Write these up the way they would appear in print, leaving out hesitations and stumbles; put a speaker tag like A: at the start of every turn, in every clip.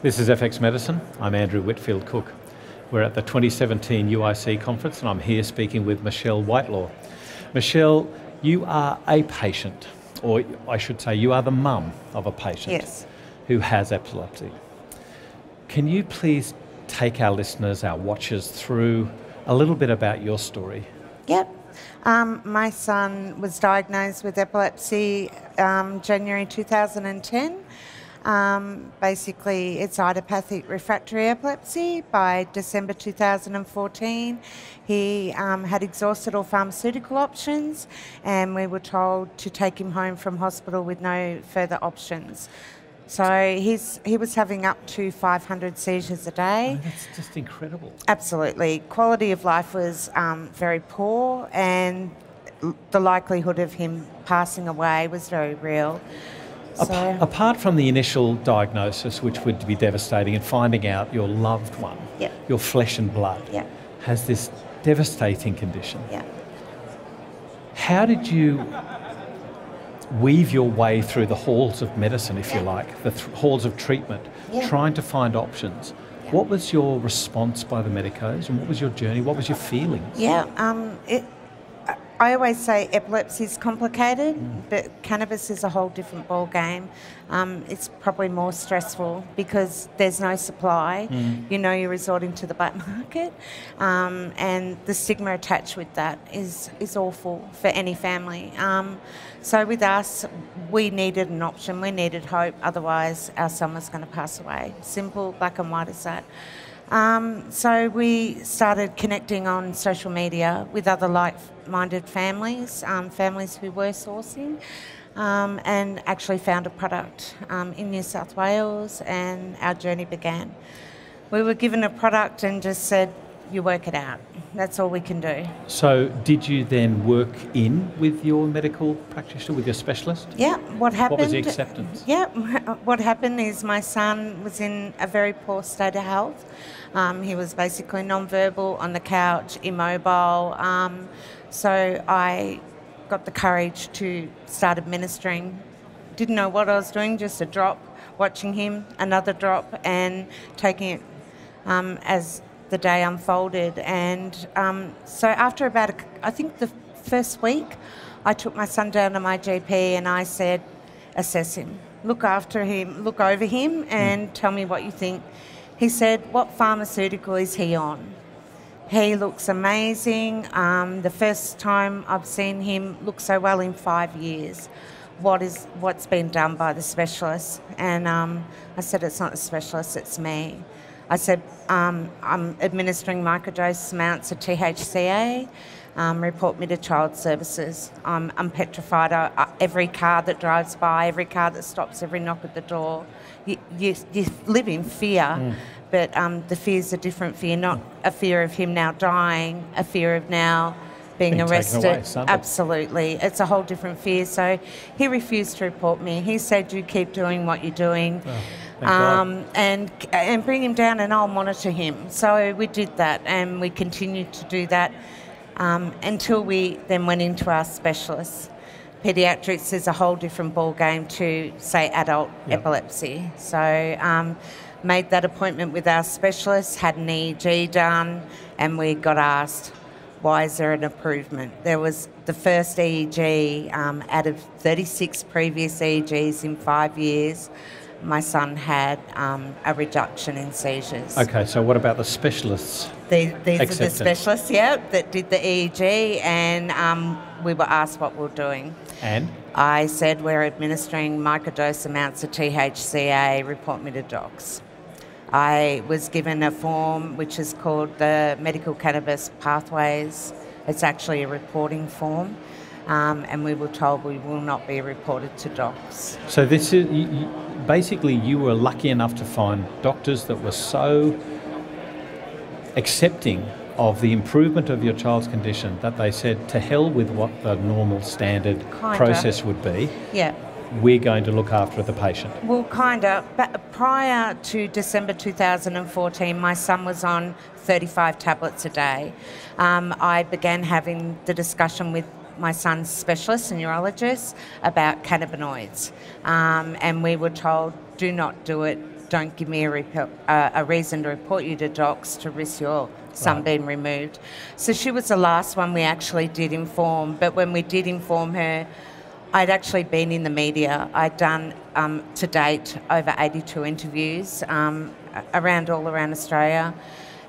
A: This is FX Medicine. I'm Andrew Whitfield Cook. We're at the 2017 UIC conference and I'm here speaking with Michelle Whitelaw. Michelle, you are a patient, or I should say you are the mum of a patient who has epilepsy. Can you please take our listeners, our watchers through a little bit about your story?
B: Yep. My son was diagnosed with epilepsy January 2010. Basically, it's idiopathic refractory epilepsy. By December 2014, he had exhausted all pharmaceutical options, and we were told to take him home from hospital with no further options. So he was having up to 500 seizures a day.
A: Oh, that's just incredible.
B: Absolutely. Quality of life was very poor, and the likelihood of him passing away was very real.
A: Apart from the initial diagnosis, which would be devastating, and finding out your loved one, your flesh and blood, has this devastating condition, how did you weave your way through the halls of medicine, if you like, the halls of treatment, trying to find options? What was your response by the medicos, and what was your journey? What was your feelings?
B: I always say epilepsy is complicated, but cannabis is a whole different ball game. It's probably more stressful because there's no supply. You know, you're resorting to the black market, and the stigma attached with that is awful for any family. So with us, we needed an option. We needed hope. Otherwise, our son was going to pass away. Simple, black and white as that. So we started connecting on social media with other like-minded families, families who were sourcing, and actually found a product in New South Wales, and our journey began. We were given a product and just said, you work it out. That's all we can do.
A: So did you then work in with your medical practitioner, with your specialist?
B: Yeah. What happened?
A: What was the acceptance?
B: Yeah. What happened is my son was in a very poor state of health. He was basically non-verbal, on the couch, immobile. So I got the courage to start administering. Didn't know what I was doing, just a drop, watching him, another drop, and taking it as the day unfolded. And so after about, I think the first week, I took my son down to my GP and I said, assess him, look after him, look over him, and tell me what you think. He said, what pharmaceutical is he on? He looks amazing. The first time I've seen him look so well in 5 years. What's been done by the specialist? And I said, it's not the specialist, it's me. I said, I'm administering microdose amounts of THCA. Report me to Child Services. I'm petrified. Every car that drives by, every car that stops, every knock at the door, you live in fear, but the fear's a different fear, not a fear of him now dying, a fear of now being arrested.
A: Away,
B: absolutely. It's a whole different fear. So he refused to report me. He said, you keep doing what you're doing. And bring him down and I'll monitor him. So we did that, and we continued to do that until we then went into our specialists. Pediatrics is a whole different ball game to, say, adult epilepsy. So made that appointment with our specialists, had an EEG done, and we got asked, why is there an improvement? There was the first EEG out of 36 previous EEGs in 5 years. My son had a reduction in seizures.
A: Okay, so what about the specialists?
B: These are the specialists, that did the EEG, and we were asked what we're doing.
A: And?
B: I said, we're administering microdose amounts of THCA, report me to docs. I was given a form which is called the Medical Cannabis Pathways. It's actually a reporting form. And we were told we will not be reported to docs.
A: So this is basically, you were lucky enough to find doctors that were so accepting of the improvement of your child's condition that they said, to hell with what the normal standard process would be.
B: Yeah.
A: We're going to look after the patient.
B: Well, kind of. But prior to December 2014, my son was on 35 tablets a day. I began having the discussion with my son's specialist, a neurologist, about cannabinoids. And we were told, do not do it don't give me a reason to report you to docs to risk your son being removed. So she was the last one we actually did inform, but when we did inform her, I'd actually been in the media. I'd done, to date, over 82 interviews all around Australia,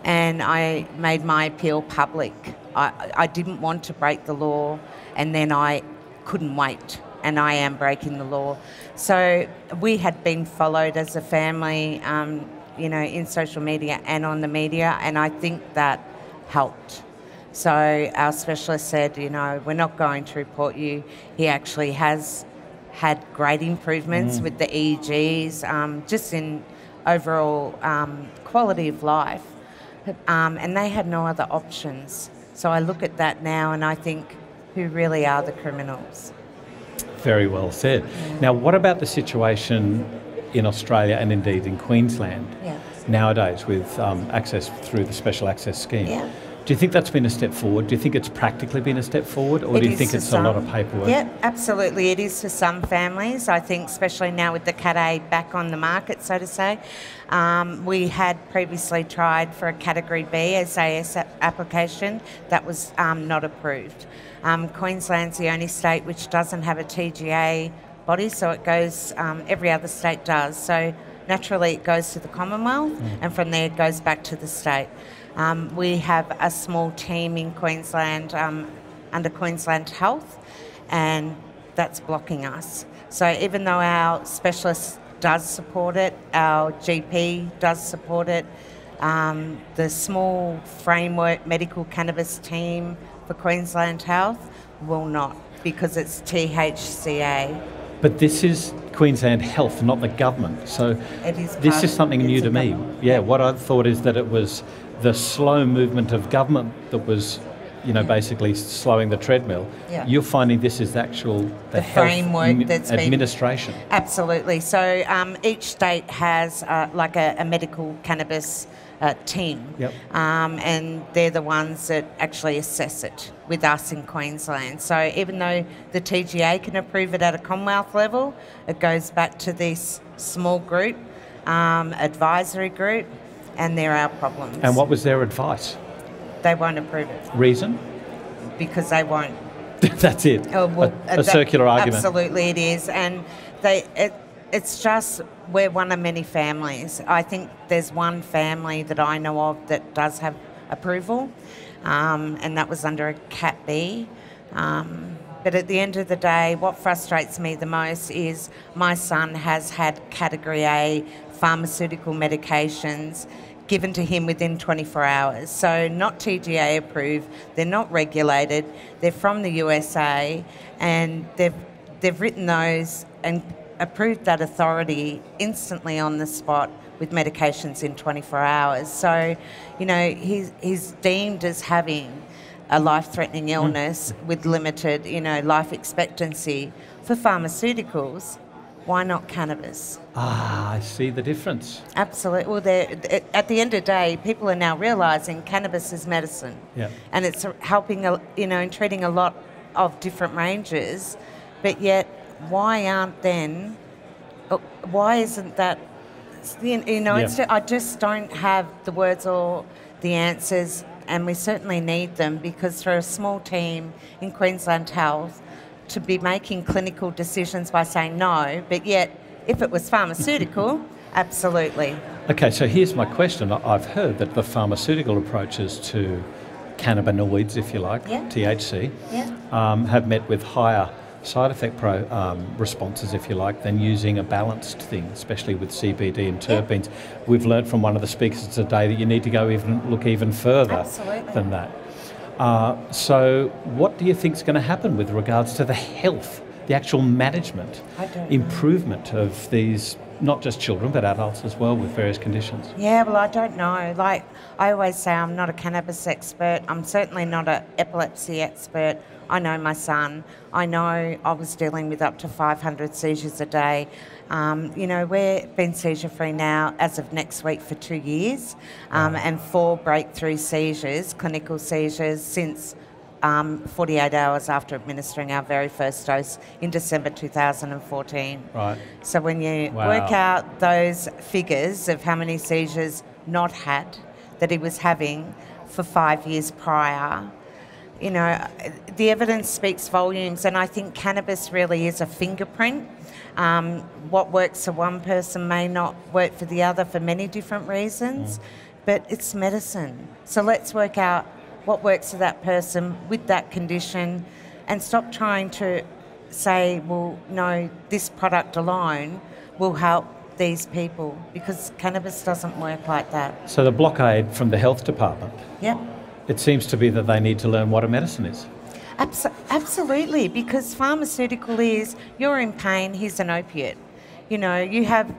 B: and I made my appeal public. I didn't want to break the law, and then I couldn't wait, and I am breaking the law. So we had been followed as a family, in social media and on the media, and I think that helped. So our specialist said, we're not going to report you. He actually has had great improvements with the EEGs, just in overall quality of life. And they had no other options. So I look at that now and I think, who really are the criminals?
A: Very well said. Now, what about the situation in Australia and indeed in Queensland nowadays with access through the Special Access Scheme?
B: Yeah.
A: Do you think that's been a step forward? Do you think it's practically been a step forward, or do you think it's a lot of paperwork?
B: Yeah, absolutely. It is for some families. I think, especially now with the Cat A back on the market, so to say. We had previously tried for a Category B SAS application. That was not approved. Queensland's the only state which doesn't have a TGA body, so it goes, every other state does. So naturally it goes to the Commonwealth, and from there it goes back to the state. We have a small team in Queensland under Queensland Health, and that's blocking us. So even though our specialist does support it, our GP does support it, the small framework medical cannabis team for Queensland Health will not, because it's THCA.
A: But this is Queensland Health, not the government. So this is something new to me. Yeah, what I thought is that it was the slow movement of government that was, basically slowing the treadmill. Yeah. You're finding this is the health
B: framework that's
A: administration.
B: Absolutely. So each state has like a medical cannabis team, and they're the ones that actually assess it with us in Queensland. So even though the TGA can approve it at a Commonwealth level, it goes back to this small group, advisory group, and there are problems.
A: And what was their advice?
B: They won't approve it.
A: Reason?
B: Because they won't.
A: That's it. A circular argument.
B: Absolutely it is. And it's just, we're one of many families. I think there's one family that I know of that does have approval, and that was under a Cat B. But at the end of the day, what frustrates me the most is my son has had Category A pharmaceutical medications given to him within 24 hours. So not TGA approved, they're not regulated, they're from the USA, and they've written those and approved that authority instantly on the spot with medications in 24 hours. So, he's deemed as having a life-threatening illness with limited, life expectancy. For pharmaceuticals, why not cannabis?
A: I see the difference.
B: Absolutely. Well, at the end of the day, people are now realising cannabis is medicine.
A: Yeah.
B: And it's helping, in treating a lot of different ranges, but yet why isn't that, I just don't have the words or the answers, and we certainly need them, because for a small team in Queensland Health to be making clinical decisions by saying no, but yet if it was pharmaceutical, absolutely.
A: Okay, so here's my question. I've heard that the pharmaceutical approaches to cannabinoids, if you like, THC, have met with higher side effect responses, if you like, than using a balanced thing, especially with CBD and terpenes. We've learnt from one of the speakers today that you need to look even further than that. So what do you think is going to happen with regards to the health, the actual management, improvement of these, not just children, but adults as well with various conditions?
B: Yeah, well, I don't know. Like I always say, I'm not a cannabis expert. I'm certainly not an epilepsy expert. I know my son. I know I was dealing with up to 500 seizures a day. We've been seizure-free now as of next week for 2 years, and 4 breakthrough seizures, clinical seizures, since 48 hours after administering our very first dose in December 2014.
A: Right.
B: So when you work out those figures of how many seizures not had that he was having for 5 years prior, you know, the evidence speaks volumes, and I think cannabis really is a fingerprint. What works for one person may not work for the other for many different reasons, but it's medicine. So let's work out what works for that person with that condition and stop trying to say, well, no, this product alone will help these people, because cannabis doesn't work like that.
A: So the blockade from the health department,
B: it
A: seems to be that they need to learn what a medicine is.
B: Absolutely, because pharmaceutical is, you're in pain, here's an opiate. You know, you have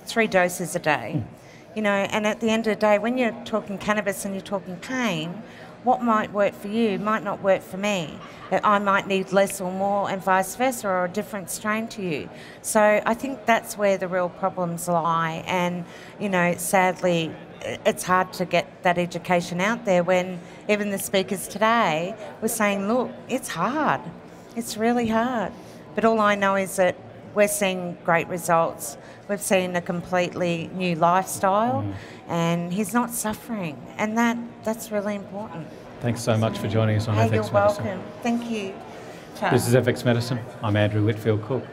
B: 3 doses a day. You know, and at the end of the day, when you're talking cannabis and you're talking pain, what might work for you might not work for me. I might need less or more, and vice versa, or a different strain to you. So I think that's where the real problems lie. And, you know, sadly, it's hard to get that education out there when even the speakers today were saying, look, it's hard. It's really hard. But all I know is that we're seeing great results. We've seen a completely new lifestyle, and he's not suffering. And that's really important.
A: Thanks so much for joining us on FX Medicine.
B: You're welcome. Thank you.
A: This is FX Medicine. I'm Andrew Whitfield Cook.